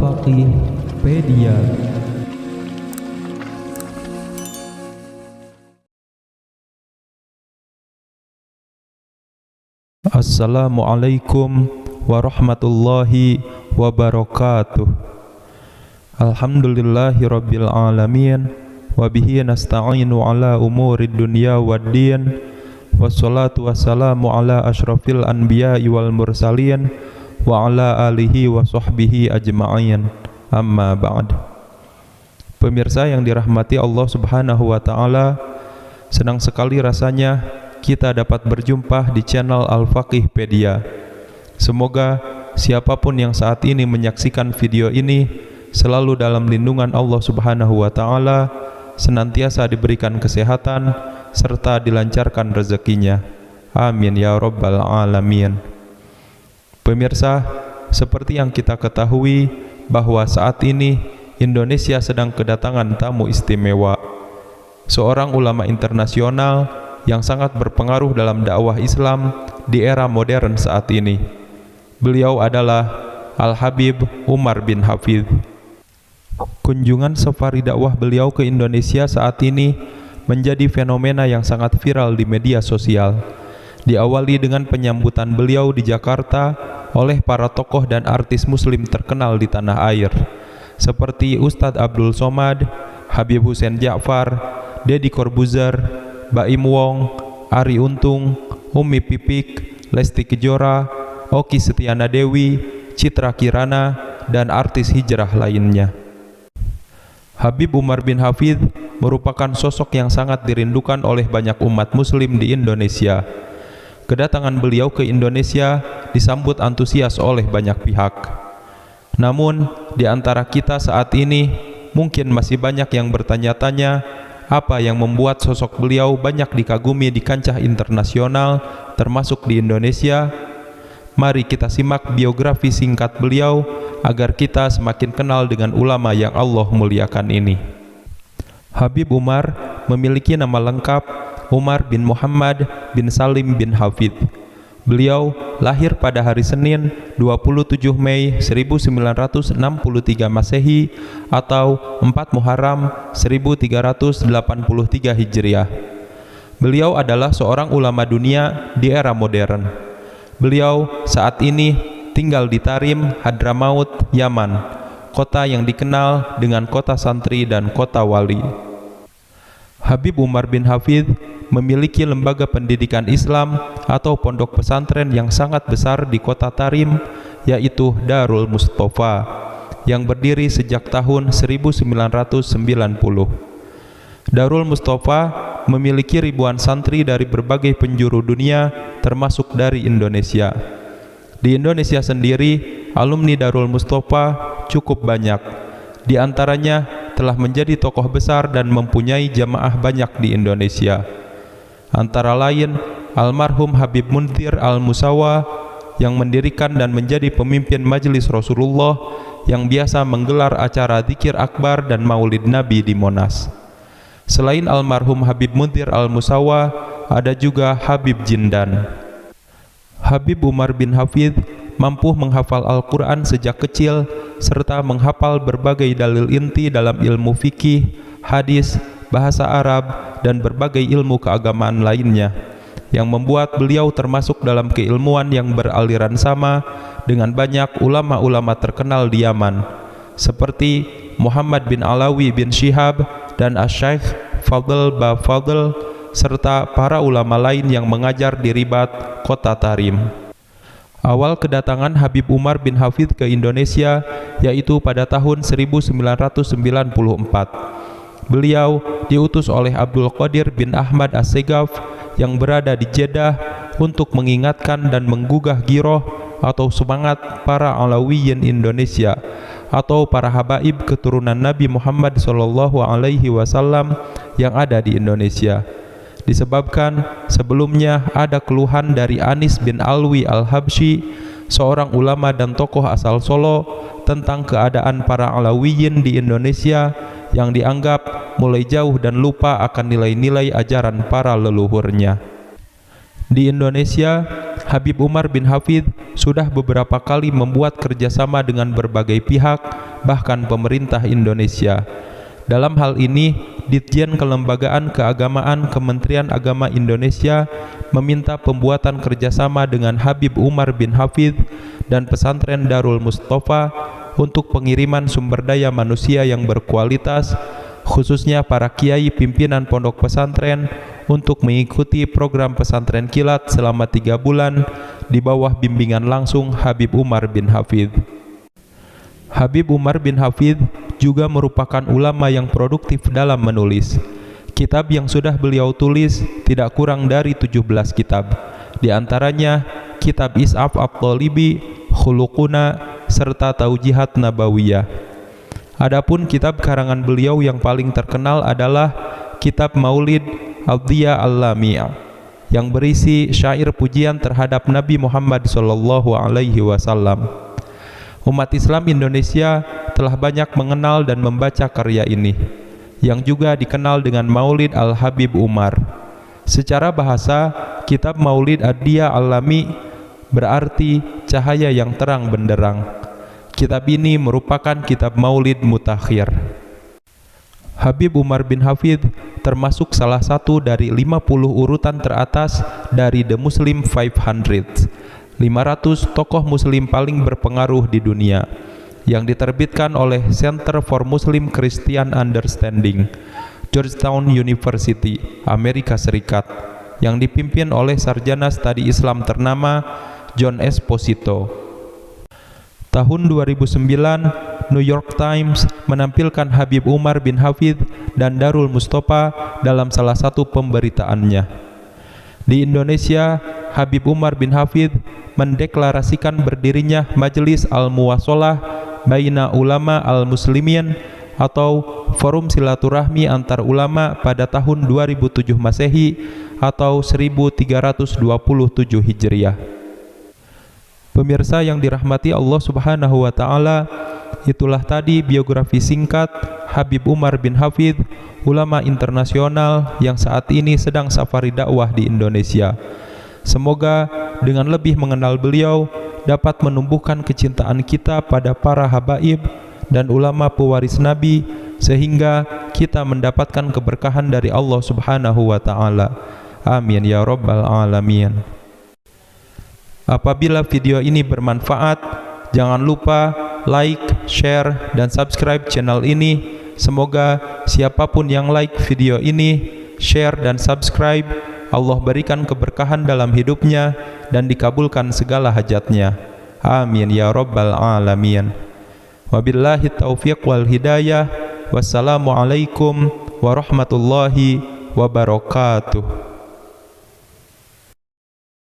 Al-Faqihpedia. Assalamualaikum warahmatullahi wabarakatuh. Alhamdulillahi rabbil alamin, wabihi nasta'inu ala umurid dunya waddin, wassalatu wassalamu ala ashrafil anbiya'i wal mursalin, wa ala alihi wa sahbihi ajma'in, amma ba'd. Pemirsa yang dirahmati Allah subhanahu wa ta'ala, senang sekali rasanya kita dapat berjumpa di channel Al-Faqihpedia. Semoga siapapun yang saat ini menyaksikan video ini selalu dalam lindungan Allah subhanahu wa ta'ala, senantiasa diberikan kesehatan serta dilancarkan rezekinya. Amin ya rabbal alamin. Pemirsa, seperti yang kita ketahui bahwa saat ini Indonesia sedang kedatangan tamu istimewa, seorang ulama internasional yang sangat berpengaruh dalam dakwah Islam di era modern saat ini. Beliau adalah Al-Habib Umar bin Hafidh. Kunjungan safari dakwah beliau ke Indonesia saat ini menjadi fenomena yang sangat viral di media sosial. Diawali dengan penyambutan beliau di Jakarta oleh para tokoh dan artis muslim terkenal di tanah air, seperti Ustadz Abdul Somad, Habib Hussein Ja'far, Deddy Corbuzier, Baim Wong, Arie Untung, Umi Pipik, Lesti Kejora, Okky Setiana Dewi, Citra Kirana, dan artis hijrah lainnya. Habib Umar bin Hafidh merupakan sosok yang sangat dirindukan oleh banyak umat muslim di Indonesia. Kedatangan beliau ke Indonesia disambut antusias oleh banyak pihak. Namun, di antara kita saat ini mungkin masih banyak yang bertanya-tanya apa yang membuat sosok beliau banyak dikagumi di kancah internasional termasuk di Indonesia. Mari kita simak biografi singkat beliau agar kita semakin kenal dengan ulama yang Allah muliakan ini. Habib Umar memiliki nama lengkap Umar bin Muhammad bin Salim bin Hafidh. Beliau lahir pada hari Senin 27 Mei 1963 Masehi atau 4 Muharram 1383 Hijriah. Beliau adalah seorang ulama dunia di era modern. Beliau saat ini tinggal di Tarim, Hadramaut, Yaman, kota yang dikenal dengan kota santri dan kota wali. Habib Umar bin Hafidh memiliki lembaga pendidikan Islam atau pondok pesantren yang sangat besar di kota Tarim, yaitu Darul Mustafa, yang berdiri sejak tahun 1990. Darul Mustafa memiliki ribuan santri dari berbagai penjuru dunia, termasuk dari Indonesia. Di Indonesia sendiri, alumni Darul Mustafa cukup banyak. Di antaranya telah menjadi tokoh besar dan mempunyai jamaah banyak di Indonesia. Antara lain, almarhum Habib Munzir Al-Musawa yang mendirikan dan menjadi pemimpin Majelis Rasulullah yang biasa menggelar acara zikir akbar dan maulid Nabi di Monas. Selain almarhum Habib Munzir Al-Musawa, ada juga Habib Jindan. Habib Umar bin Hafidh mampu menghafal Al-Quran sejak kecil serta menghafal berbagai dalil inti dalam ilmu fikih, hadis, bahasa Arab, dan berbagai ilmu keagamaan lainnya, yang membuat beliau termasuk dalam keilmuan yang beraliran sama dengan banyak ulama-ulama terkenal di Yaman, seperti Muhammad bin Alawi bin Shihab dan Asy-Syaikh Fadl ba Fadl, serta para ulama lain yang mengajar di Ribat, kota Tarim. Awal kedatangan Habib Umar bin Hafidh ke Indonesia yaitu pada tahun 1994. Beliau diutus oleh Abdul Qadir bin Ahmad As-Segaf yang berada di Jeddah untuk mengingatkan dan menggugah giroh atau semangat para Alawiyin Indonesia atau para habaib keturunan Nabi Muhammad SAW yang ada di Indonesia. Disebabkan sebelumnya ada keluhan dari Anis bin Alwi Al-Habsyi, seorang ulama dan tokoh asal Solo, tentang keadaan para Alawiyin di Indonesia yang dianggap mulai jauh dan lupa akan nilai-nilai ajaran para leluhurnya. Di Indonesia, Habib Umar bin Hafidh sudah beberapa kali membuat kerjasama dengan berbagai pihak, bahkan pemerintah Indonesia. Dalam hal ini, Ditjen Kelembagaan Keagamaan Kementerian Agama Indonesia meminta pembuatan kerjasama dengan Habib Umar bin Hafidh dan pesantren Darul Mustafa untuk pengiriman sumber daya manusia yang berkualitas, khususnya para kiai pimpinan pondok pesantren untuk mengikuti program pesantren kilat selama 3 bulan di bawah bimbingan langsung Habib Umar bin Hafidh. Habib Umar bin Hafidh juga merupakan ulama yang produktif dalam menulis. Kitab yang sudah beliau tulis tidak kurang dari 17 kitab. Di antaranya kitab Is'af At-Talibi, Khuluquna, serta Taujihat Nabawiyah. Adapun kitab karangan beliau yang paling terkenal adalah kitab Maulid Al-Diya Al-Lami' yang berisi syair pujian terhadap Nabi Muhammad SAW. Umat Islam Indonesia telah banyak mengenal dan membaca karya ini, yang juga dikenal dengan Maulid Al-Habib Umar. Secara bahasa, kitab Maulid Ad-Diya Al-Lami berarti cahaya yang terang benderang. Kitab ini merupakan kitab Maulid mutakhir. Habib Umar bin Hafidh termasuk salah satu dari 50 urutan teratas dari The Muslim 500, 500 tokoh muslim paling berpengaruh di dunia, yang diterbitkan oleh Center for Muslim Christian Understanding, Georgetown University, Amerika Serikat, yang dipimpin oleh sarjana studi Islam ternama John Esposito. Tahun 2009, New York Times menampilkan Habib Umar bin Hafidh dan Darul Mustafa dalam salah satu pemberitaannya. Di Indonesia, Habib Umar bin Hafidh mendeklarasikan berdirinya Majelis Al-Muwasalah Baina Ulama Al-Muslimin atau Forum Silaturahmi Antar Ulama pada tahun 2007 Masehi atau 1327 Hijriah. Pemirsa yang dirahmati Allah Subhanahu wa Ta'ala, itulah tadi biografi singkat Habib Umar bin Hafidh, ulama internasional yang saat ini sedang safari dakwah di Indonesia. Semoga dengan lebih mengenal beliau dapat menumbuhkan kecintaan kita pada para habaib dan ulama pewaris Nabi, sehingga kita mendapatkan keberkahan dari Allah Subhanahu wa Ta'ala. Amin ya Rabbal Alamin. Apabila video ini bermanfaat, jangan lupa like, share, dan subscribe channel ini. Semoga siapapun yang like video ini, share, dan subscribe, Allah berikan keberkahan dalam hidupnya dan dikabulkan segala hajatnya. Amin ya Rabbal Alamin. Wabillahi taufiq wal hidayah. Wassalamualaikum warahmatullahi wabarakatuh.